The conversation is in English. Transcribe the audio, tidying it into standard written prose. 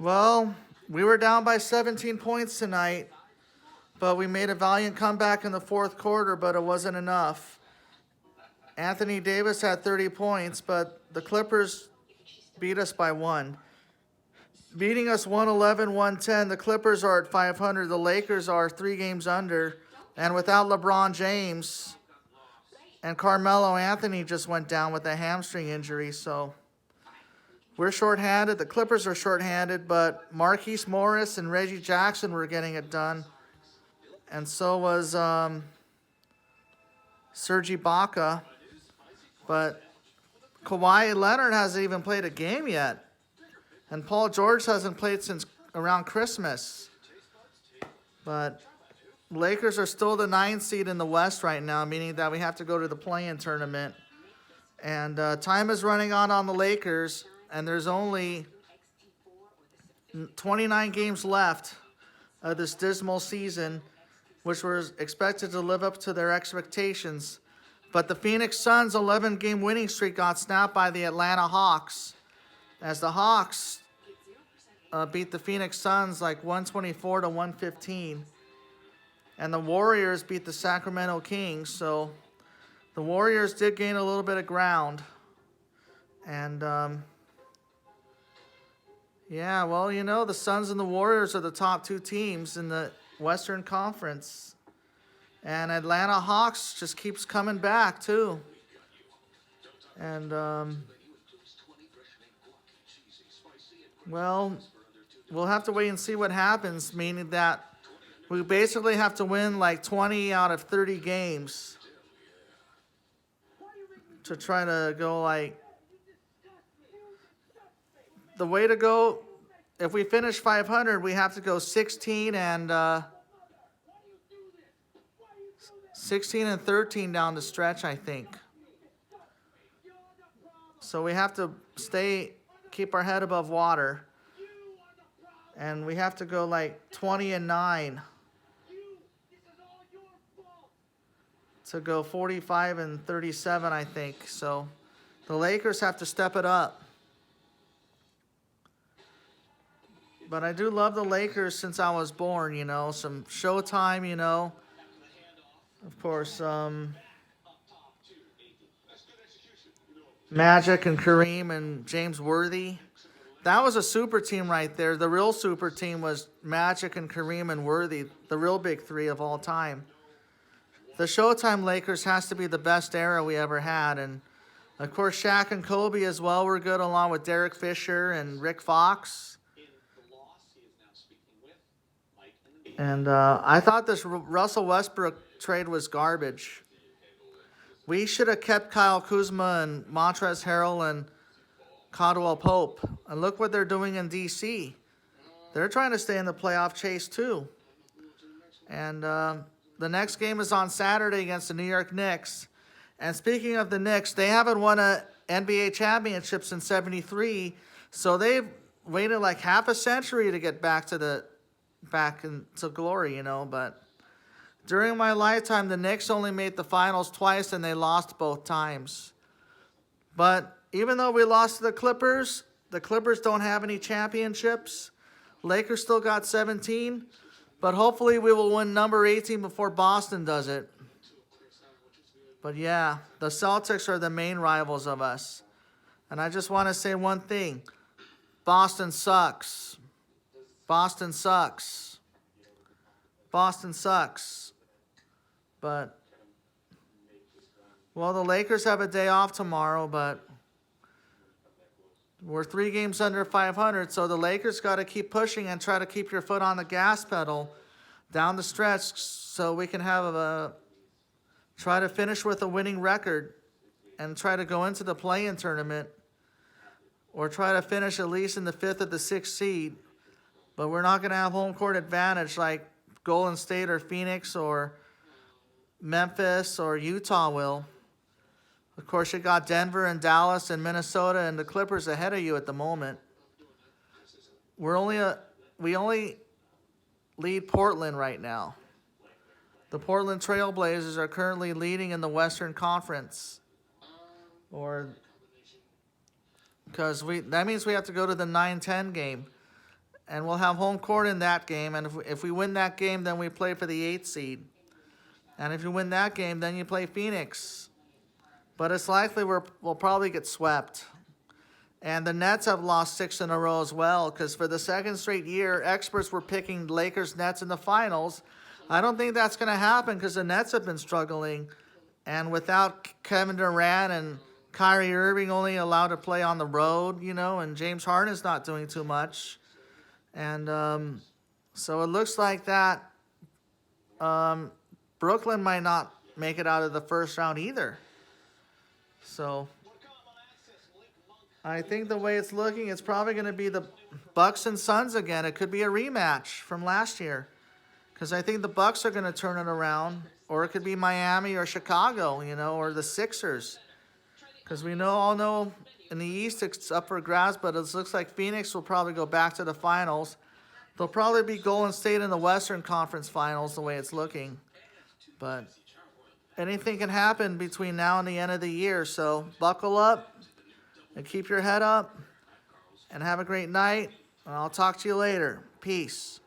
Well, we were down by 17 points tonight, but we made a valiant comeback in the fourth quarter, but it wasn't enough. Anthony Davis had 30 points, but the Clippers beat us by one. Beating us 111-110. The Clippers are at 500. The Lakers are 3 games under. And without LeBron James, and Carmelo Anthony just went down with a hamstring injury, so we're shorthanded. The Clippers are shorthanded, but Marquise Morris and Reggie Jackson were getting it done. And so was Serge Ibaka. But Kawhi Leonard hasn't even played a game yet. And Paul George hasn't played since around Christmas. But Lakers are still the 9th seed in the West right now, meaning that we have to go to the play-in tournament. And time is running on the Lakers, and there's only 29 games left of this dismal season, which were expected to live up to their expectations. But the Phoenix Suns' 11-game winning streak got snapped by the Atlanta Hawks, as the Hawks beat the Phoenix Suns like 124-115. And the Warriors beat the Sacramento Kings, so the Warriors did gain a little bit of ground. And, yeah, well, you know, the Suns and the Warriors are the top 2 teams in the Western Conference. And Atlanta Hawks just keeps coming back, too. And, well, we'll have to wait and see what happens, meaning that we basically have to win like 20 out of 30 games to try to go like, the way to go, if we finish 500, we have to go 16 and 13 down the stretch, I think. So we have to keep our head above water. And we have to go like 20-9 to go 45-37, I think. So the Lakers have to step it up. But I do love the Lakers since I was born, you know. Some Showtime, you know. Of course, Magic and Kareem and James Worthy. That was a super team right there. The real super team was Magic and Kareem and Worthy, the real big 3 of all time. The Showtime Lakers has to be the best era we ever had. And, of course, Shaq and Kobe as well were good, along with Derek Fisher and Rick Fox. And I thought this Russell Westbrook trade was garbage. We should have kept Kyle Kuzma and Montrezl Harrell and Caldwell Pope. And look what they're doing in D.C. They're trying to stay in the playoff chase, too. And the next game is on Saturday against the New York Knicks. And speaking of the Knicks, they haven't won a NBA championship since '73. So they've waited like half a century to get back into glory, you know. But during my lifetime, the Knicks only made the finals twice, and they lost both times. But even though we lost to the Clippers don't have any championships. Lakers still got 17. But hopefully we will win number 18 before Boston does it. But yeah, the Celtics are the main rivals of us. And I just want to say one thing. Boston sucks. Boston sucks. Boston sucks. But, well, the Lakers have a day off tomorrow, but we're 3 games under 500, so the Lakers got to keep pushing and try to keep your foot on the gas pedal down the stretch so we can have try to finish with a winning record and try to go into the play-in tournament or try to finish at least in the 5th or the 6th seed. But we're not going to have home court advantage like Golden State or Phoenix or Memphis or Utah will. Of course, you got Denver and Dallas and Minnesota and the Clippers ahead of you at the moment. We only lead Portland right now. The Portland Trailblazers are currently leading in the Western Conference. Because that means we have to go to the 9-10 game. and we'll have home court in that game. And if we win that game, then we play for the 8th seed. And if you win that game, then you play Phoenix. But it's likely we'll probably get swept. And the Nets have lost 6 in a row as well, because for the second straight year, experts were picking Lakers Nets in the finals. I don't think that's going to happen because the Nets have been struggling. And without Kevin Durant and Kyrie Irving only allowed to play on the road, and James Harden is not doing too much. And so it looks like that Brooklyn might not make it out of the first round either. So I think the way it's looking, it's probably going to be the Bucks and Suns again. It could be a rematch from last year, because I think the Bucks are going to turn it around, or it could be Miami or Chicago, or the Sixers, because we all know in the East it's up for grabs, but it looks like Phoenix will probably go back to the finals. They'll probably be Golden State in the Western Conference Finals the way it's looking, but anything can happen between now and the end of the year. So buckle up and keep your head up and have a great night. And I'll talk to you later. Peace.